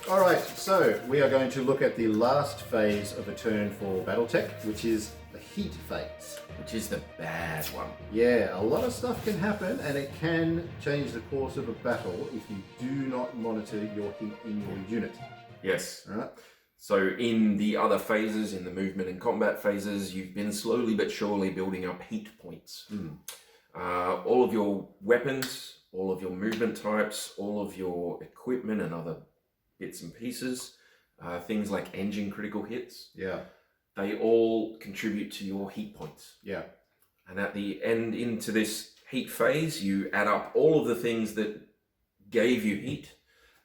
All right, so we are going to look at the last phase of a turn for BattleTech, which is the heat phase. Which is the bad one. Yeah, a lot of stuff can happen and it can change the course of a battle if you do not monitor your heat in your unit. Yes. All right? So in the other phases, in the movement and combat phases, you've been slowly but surely building up heat points. All of your weapons, all of your movement types, all of your equipment and other bits and pieces, things like engine critical hits. Yeah. They all contribute to your heat points. Yeah. And at the end into this heat phase, you add up all of the things that gave you heat,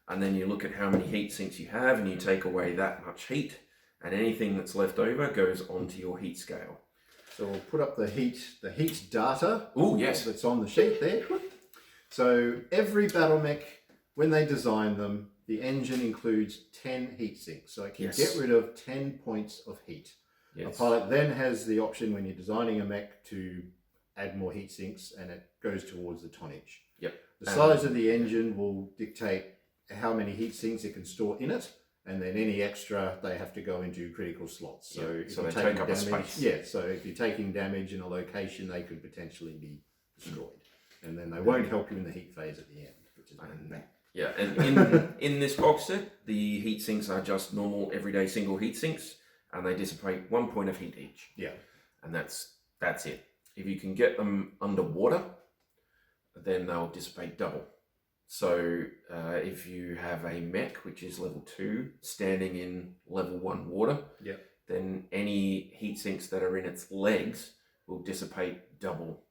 and then you look at how many heat sinks you have, and you take away that much heat, and anything that's left over goes onto your heat scale. So we'll put up the heat data. Oh, yes. That's on the sheet there. So every BattleMech, when they design them, the engine includes 10 heat sinks. So it can get rid of 10 points of heat. Yes. A pilot then has the option when you're designing a mech to add more heat sinks, and it goes towards the tonnage. Yep. The size of the engine will dictate how many heat sinks it can store in it, and then any extra they have to go into critical slots. So, so they take up a space. Yeah, so if you're taking damage in a location, they could potentially be destroyed. And then they won't help you in the heat phase at the end, which is bad. Yeah, and in this box set, the heat sinks are just normal, everyday single heat sinks, and they dissipate 1 point of heat each. Yeah. And that's it. If you can get them underwater, then they'll dissipate double. So if you have a mech, which is level 2, standing in level 1 water, then any heat sinks that are in its legs will dissipate double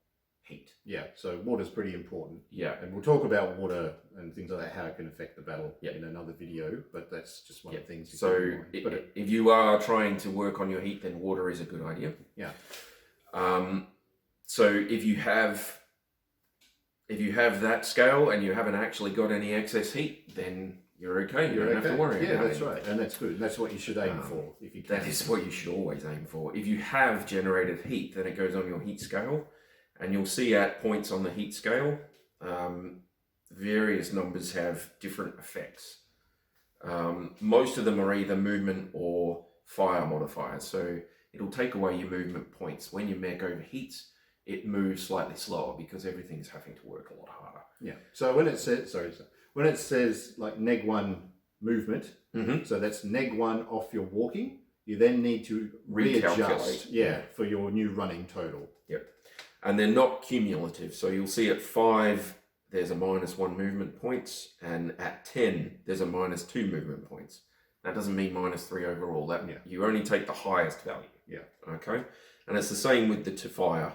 heat. Yeah, so water's pretty important. Yeah. And we'll talk about water and things like that, how it can affect the battle in another video, but that's just one of the things. So if you are trying to work on your heat, then water is a good idea. Yeah. So if you have that scale and you haven't actually got any excess heat, then you're okay. You don't have to worry about it. Yeah, that's right. And that's good. That's what you should aim for. If you can. That is what you should always aim for. If you have generated heat, then it goes on your heat scale. And you'll see at points on the heat scale, various numbers have different effects. Most of them are either movement or fire modifiers. So it'll take away your movement points. When your mech overheats, it moves slightly slower because everything's having to work a lot harder. Yeah. So when it says like -1 movement, so that's -1 off your walking, you then need to readjust for your new running total. Yep. And they're not cumulative. So you'll see at 5, there's a -1 movement points, and at 10, there's a -2 movement points. That doesn't mean -3 overall. You only take the highest value. Yeah. Okay. And it's the same with the to fire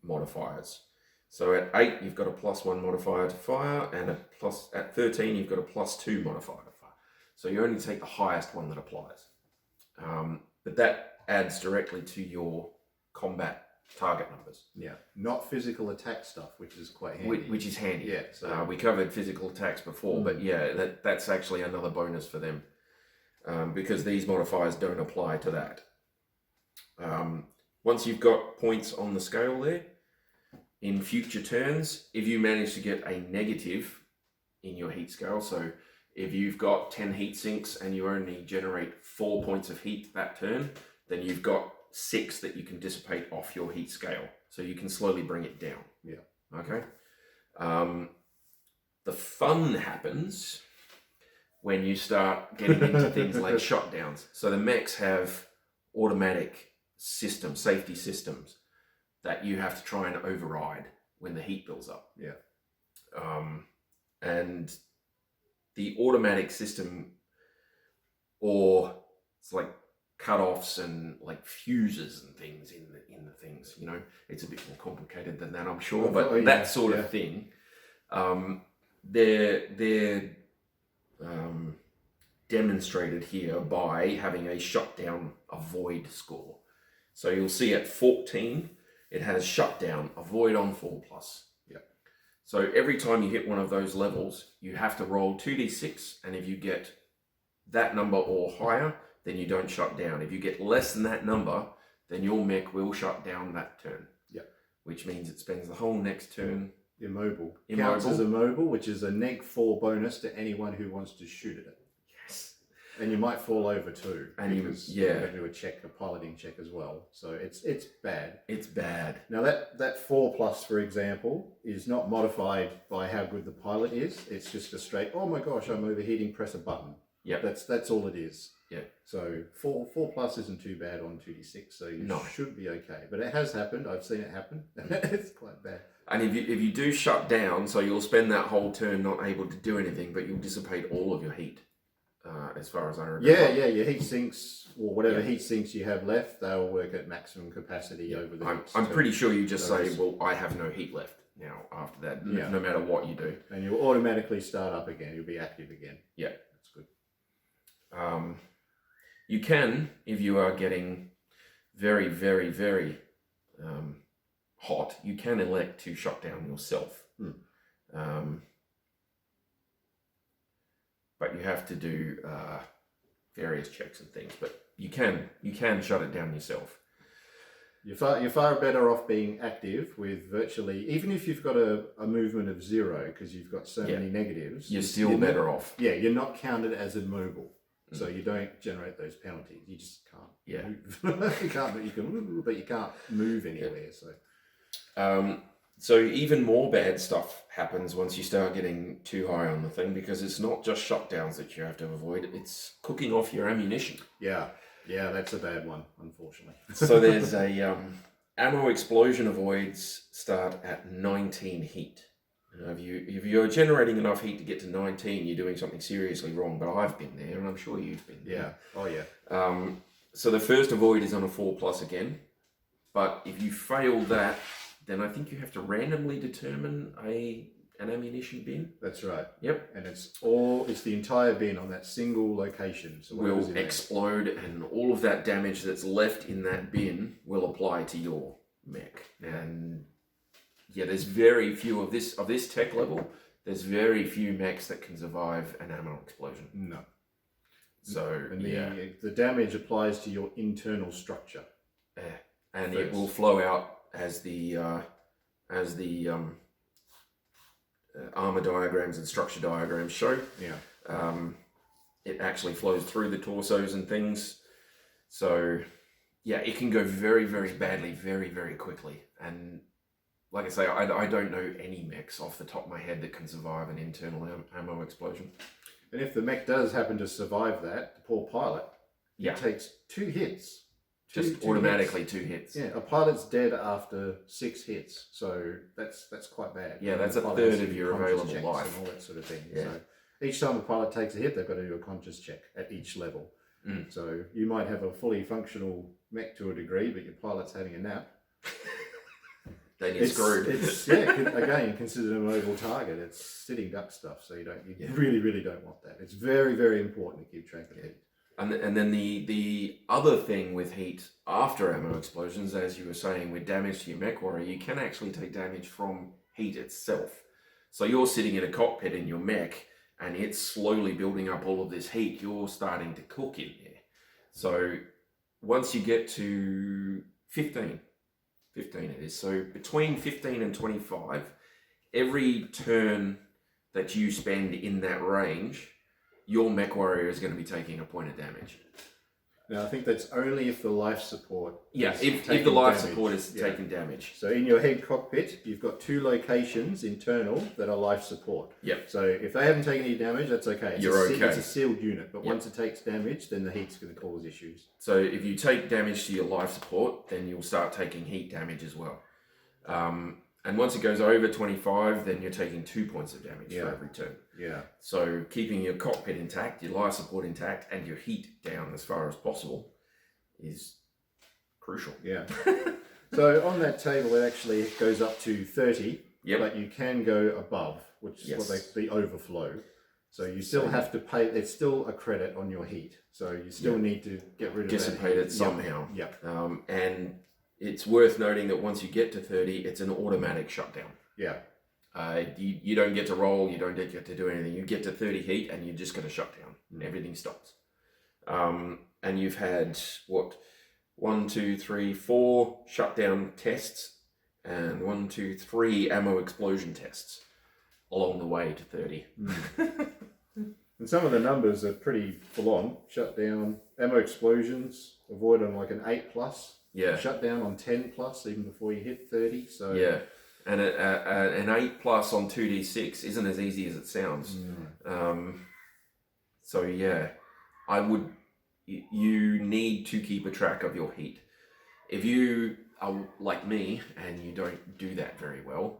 modifiers. So at 8, you've got a +1 modifier to fire, and at 13, you've got a +2 modifier to fire. So you only take the highest one that applies. But that adds directly to your combat target numbers. Yeah, not physical attack stuff, which is quite handy. Which is handy. Yeah. So we covered physical attacks before, but yeah, that's actually another bonus for them because these modifiers don't apply to that. Once you've got points on the scale there, in future turns, if you manage to get a negative in your heat scale, so if you've got 10 heat sinks and you only generate 4 points of heat that turn, then you've got 6 that you can dissipate off your heat scale. So you can slowly bring it down. Yeah. Okay. The fun happens when you start getting into things like shutdowns. So the mechs have automatic safety systems that you have to try and override when the heat builds up. Yeah. And the automatic system, or it's like cut-offs and like fuses and things in the things, it's a bit more complicated than that, I'm sure, but that sort of thing, they're demonstrated here by having a shutdown avoid score. So you'll see at 14 it has shutdown avoid on 4+. So every time you hit one of those levels, you have to roll 2d6, and if you get that number or higher, then you don't shut down. If you get less than that number, then your mech will shut down that turn. Yeah. Which means it spends the whole next turn immobile. Counts as immobile, which is a -4 bonus to anyone who wants to shoot at it. And you might fall over too. And because you've got to do a piloting check as well. So it's bad. It's bad. Now that 4+, for example, is not modified by how good the pilot is. It's just a straight, oh my gosh, I'm overheating, press a button. Yeah. That's all it is. Yeah. So 4+ isn't too bad on 2d6, so you should be okay. But it has happened. I've seen it happen. It's quite bad. And if you do shut down, so you'll spend that whole turn not able to do anything, but you'll dissipate all of your heat, as far as I remember. Yeah, your heat sinks, or whatever heat sinks you have left, they'll work at maximum capacity over the I'm pretty sure you just say, well, I have no heat left now after that, no matter what you do. And you'll automatically start up again. You'll be active again. Yeah. That's good. You can, if you are getting very, very, very hot, you can elect to shut down yourself. But you have to do various checks and things. But you can shut it down yourself. You're far better off being active with virtually, even if you've got a movement of 0 because you've got so many negatives. You're still better off. Yeah, you're not counted as immobile. So you don't generate those penalties. You just can't move. You can't, but you can't move anywhere. So even more bad stuff happens once you start getting too high on the thing, because it's not just shutdowns that you have to avoid. It's cooking off your ammunition. Yeah, that's a bad one, unfortunately. So there's a ammo explosion avoids start at 19 heat. If you're generating enough heat to get to 19, you're doing something seriously wrong. But I've been there, and I'm sure you've been there. Yeah. Oh yeah. So the first avoid is on a 4+ again, but if you fail that, then I think you have to randomly determine an ammunition bin. That's right. Yep. And it's the entire bin on that single location. So will explode, and all of that damage that's left in that bin will apply to your mech. And yeah, there's very few of this tech level. There's very few mechs that can survive an ammo explosion. No. So and the damage applies to your internal structure. And it will flow out as the armor diagrams and structure diagrams show. Yeah. It actually flows through the torsos and things. So yeah, it can go very, very badly, very, very quickly. And like I say, I don't know any mechs off the top of my head that can survive an internal ammo explosion. And if the mech does happen to survive that, the poor pilot, it takes 2 hits. Just automatically 2 hits. Yeah, a pilot's dead after 6 hits, so that's quite bad. Yeah, that's a third of your available life. And all that sort of thing. Yeah. So each time a pilot takes a hit, they've got to do a conscious check at each level. So you might have a fully functional mech to a degree, but your pilot's having a nap. Then you're screwed. It's again, considered a mobile target. It's sitting duck stuff, so you really, really don't want that. It's very, very important to keep track of it. And then the other thing with heat after ammo explosions, as you were saying, with damage to your Mechwarrior, you can actually take damage from heat itself. So you're sitting in a cockpit in your mech, and it's slowly building up all of this heat. You're starting to cook in there. So once you get to 15 it is. So between 15 and 25, every turn that you spend in that range, your Mechwarrior is going to be taking a point of damage. Now, I think that's only if the life support if the life support is taking damage. So in your head cockpit, you've got 2 locations internal that are life support. Yep. So if they haven't taken any damage, that's okay. You're okay. It's a sealed unit, but once it takes damage, then the heat's going to cause issues. So if you take damage to your life support, then you'll start taking heat damage as well. And once it goes over 25, then you're taking 2 points of damage for every turn. Yeah. So keeping your cockpit intact, your life support intact, and your heat down as far as possible is crucial. Yeah. So on that table, it actually goes up to 30, but you can go above, which is what the overflow. So you still have to pay, it's still a credit on your heat. So you still need to get rid of dissipate that it somehow. Yep. And it's worth noting that once you get to 30, it's an automatic shutdown. Yeah. You don't get to roll, you don't get to do anything. You get to 30 heat and you're just going to shut down. Everything stops. And you've had, 1, 2, 3, 4 shutdown tests and 1, 2, 3 ammo explosion tests along the way to 30. And some of the numbers are pretty full on. Shut down, ammo explosions, avoid on like an 8+. Yeah. Shut down on 10+, even before you hit 30. So yeah, and an 8+ on 2d6 isn't as easy as it sounds. So yeah, you need to keep a track of your heat. If you are like me and you don't do that very well,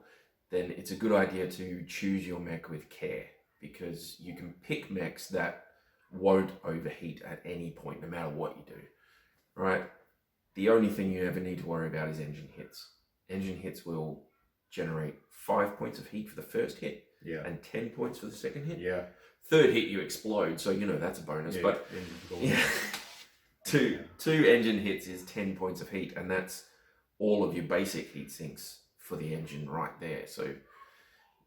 then it's a good idea to choose your mech with care, because you can pick mechs that won't overheat at any point, no matter what you do, right? The only thing you ever need to worry about is engine hits. Engine hits will generate 5 points of heat for the first hit, and 10 points for the second hit. Yeah. Third hit you explode, so you know that's a bonus. But two engine hits is 10 points of heat, and that's all of your basic heat sinks for the engine right there. So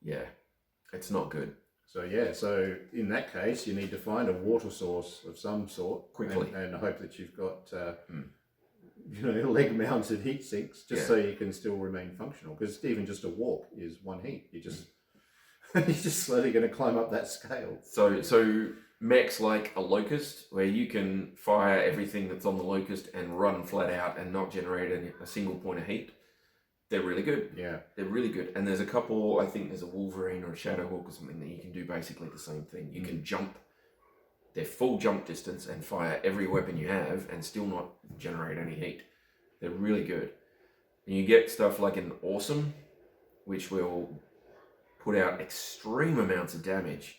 yeah, it's not good. So in that case, you need to find a water source of some sort quickly, and hope that you've got leg mounted heat sinks, just so you can still remain functional. Because even just a walk is one heat. You just you're just slowly going to climb up that scale. So mechs like a Locust, where you can fire everything that's on the Locust and run flat out and not generate a single point of heat, they're really good. Yeah. They're really good. And there's a couple, I think there's a Wolverine or a Shadowhawk or something that you can do basically the same thing. You can jump their full jump distance and fire every weapon you have and still not generate any heat. They're really good. And you get stuff like an Awesome, which will put out extreme amounts of damage.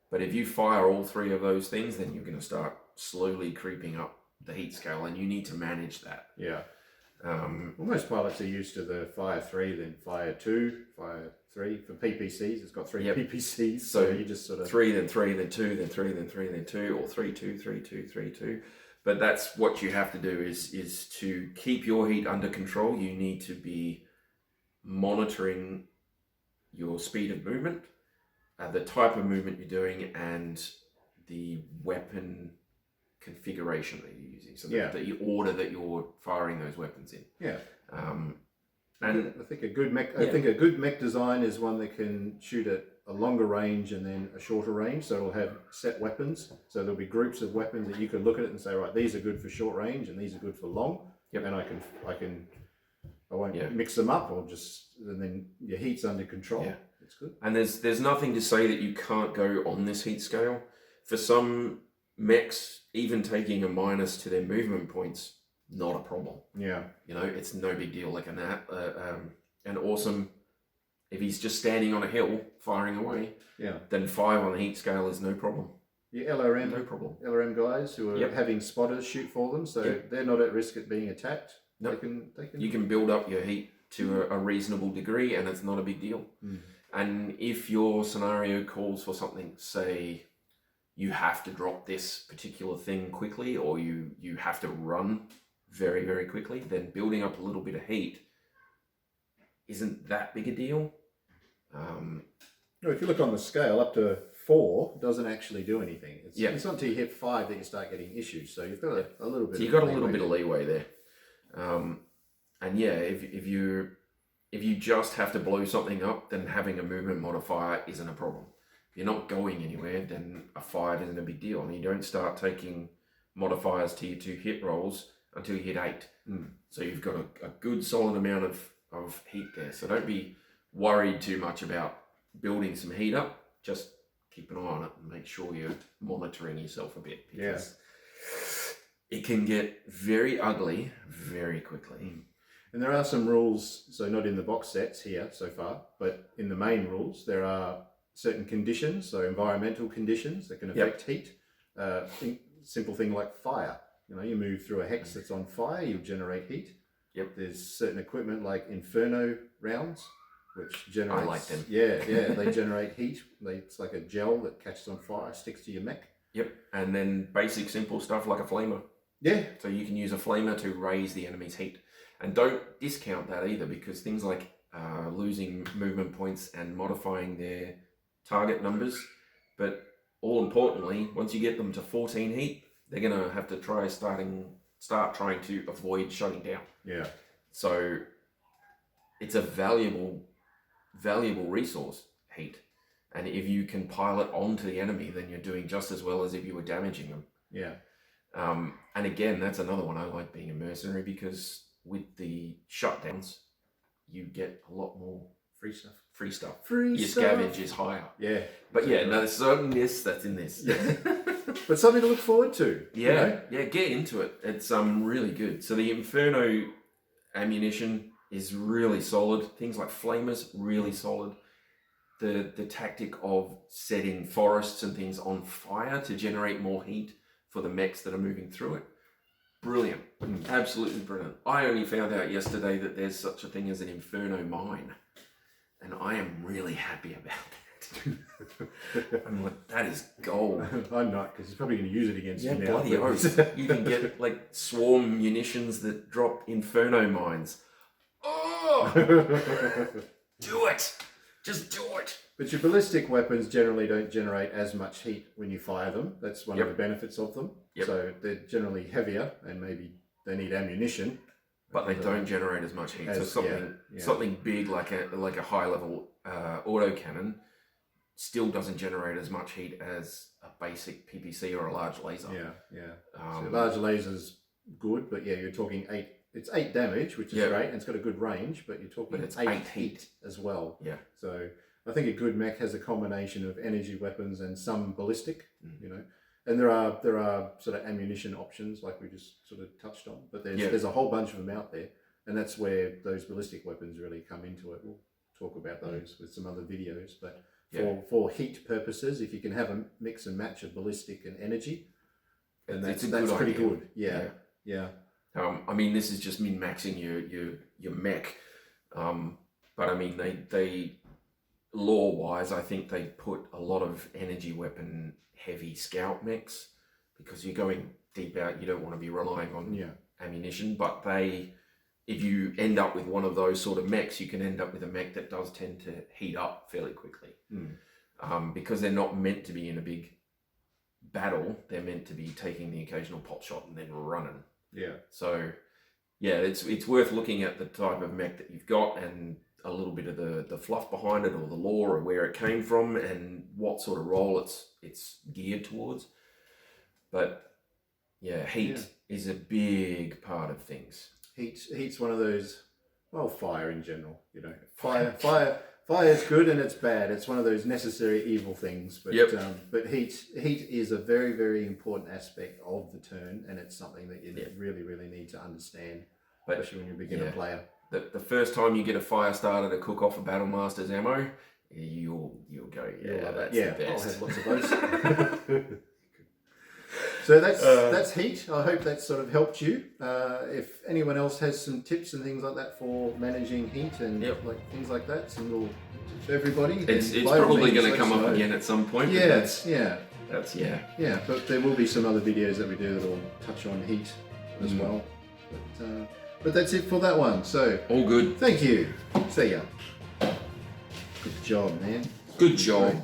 But if you fire all three of those things, then you're going to start slowly creeping up the heat scale, and you need to manage that. Yeah. Well, most pilots are used to the fire 3, then fire 2, fire 3. For PPCs, it's got 3 PPCs, so you just sort of 3, then 3, then 2, then 3, then 3, then 2, or 3, 2, 3, 2, 3, 2. But that's what you have to do is to keep your heat under control. You need to be monitoring your speed of movement, the type of movement you're doing, and the weapon configuration that you're using. So the order that you're firing those weapons in. Yeah. And I think a good mech design is one that can shoot at a longer range and then a shorter range. So it'll have set weapons. So there'll be groups of weapons that you can look at it and say, right, these are good for short range and these are good for long. Yep. And I won't mix them up, and then your heat's under control. Yeah. It's good. And there's nothing to say that you can't go on this heat scale. For some mechs, even taking a minus to their movement points, not a problem. Yeah. It's no big deal. Like an Awesome, if he's just standing on a hill firing away, then 5 on the heat scale is no problem. Your LRM, no problem. LRM guys who are having spotters shoot for them, so they're not at risk at being attacked. No. They can. You can build up your heat to a reasonable degree, and it's not a big deal. And if your scenario calls for something, say you have to drop this particular thing quickly, or you have to run very, very quickly, then building up a little bit of heat isn't that big a deal. If you look on the scale, up to 4 doesn't actually do anything. It's not until you hit 5 that you start getting issues. So you've got a little bit. So you've got a little bit of leeway there. And if you just have to blow something up, then having a movement modifier isn't a problem. If you're not going anywhere, then a 5 isn't a big deal. And you don't start taking modifiers to your 2 hit rolls until you hit 8. So you've got a good solid amount of heat there. So don't be worried too much about building some heat up. Just keep an eye on it and make sure you're monitoring yourself a bit, because it can get very ugly very quickly. And there are some rules, so not in the box sets here so far, but in the main rules, there are certain conditions, so environmental conditions that can affect heat. Simple thing like fire. You move through a hex that's on fire, you'll generate heat. There's certain equipment like Inferno rounds, which generates... I like them. They generate heat. It's like a gel that catches on fire, sticks to your mech. And then basic simple stuff like a flamer. So you can use a flamer to raise the enemy's heat. And don't discount that either, because things like losing movement points and modifying their target numbers, but all importantly, once you get them to 14 heat, they're going to have to start trying to avoid shutting down. So it's a valuable resource, heat. And if you can pile it onto the enemy, then you're doing just as well as if you were damaging them. Yeah. And again, that's another one I like being a mercenary, because with the shutdowns, you get a lot more Free stuff. Your scavenge is higher. Yeah. But yeah, no, there's certain that's in this. Yeah. But something to look forward to. Yeah, you know? yeah, get into it. It's really good. So the Inferno ammunition is really solid. Things like flamers, really solid. The tactic of setting forests and things on fire to generate more heat for the mechs that are moving through it. Brilliant. Absolutely brilliant. I only found out yesterday that there's such a thing as an Inferno mine. And I am really happy about that. I'm like, that is gold. I'm not, because he's probably going to use it against you now. Bloody oath. You can get like swarm munitions that drop Inferno mines. Oh! Do it! Just do it! But your ballistic weapons generally don't generate as much heat when you fire them. That's one of the benefits of them. So they're generally heavier, and maybe they need ammunition. But they don't generate as much heat. So something big like a high level autocannon still doesn't generate as much heat as a basic PPC or a large laser. So large laser's good, but yeah, you're talking 8. It's 8 damage, which is great, and it's got a good range. But you're talking it's 8 heat as well. Yeah. So I think a good mech has a combination of energy weapons and some ballistic. You know. And there are sort of ammunition options, like we just sort of touched on, but there's a whole bunch of them out there, and that's where those ballistic weapons really come into it. We'll talk about those with some other videos, but for heat purposes, if you can have a mix and match of ballistic and energy, then that's pretty good. Yeah. I mean, this is just min-maxing your mech, but I mean they lore-wise, I think they put a lot of energy weapon heavy scout mechs, because you're going deep out, you don't want to be relying on ammunition, but if you end up with one of those sort of mechs, you can end up with a mech that does tend to heat up fairly quickly, because they're not meant to be in a big battle. They're meant to be taking the occasional pot shot and then running. So yeah, it's worth looking at the type of mech that you've got, and a little bit of the fluff behind it, or the lore, or where it came from, and what sort of role it's geared towards. But yeah, heat is a big part of things. Heat's one of those. Well, fire in general, you know, fire is good and it's bad. It's one of those necessary evil things. But but heat is a very, very important aspect of the turn, and it's something that you really, really need to understand, especially when you're a beginner player. The first time you get a fire starter to cook off a Battlemaster's ammo, you'll go, that's the best. I'll have lots of those. So that's heat. I hope that sort of helped you. If anyone else has some tips and things like that for managing heat and like things like that, some little tips for everybody. It's probably going to come up again at some point. But there will be some other videos that we do that will touch on heat as well. But that's it for that one. So all good. Thank you. See ya. Good job, man. Good job.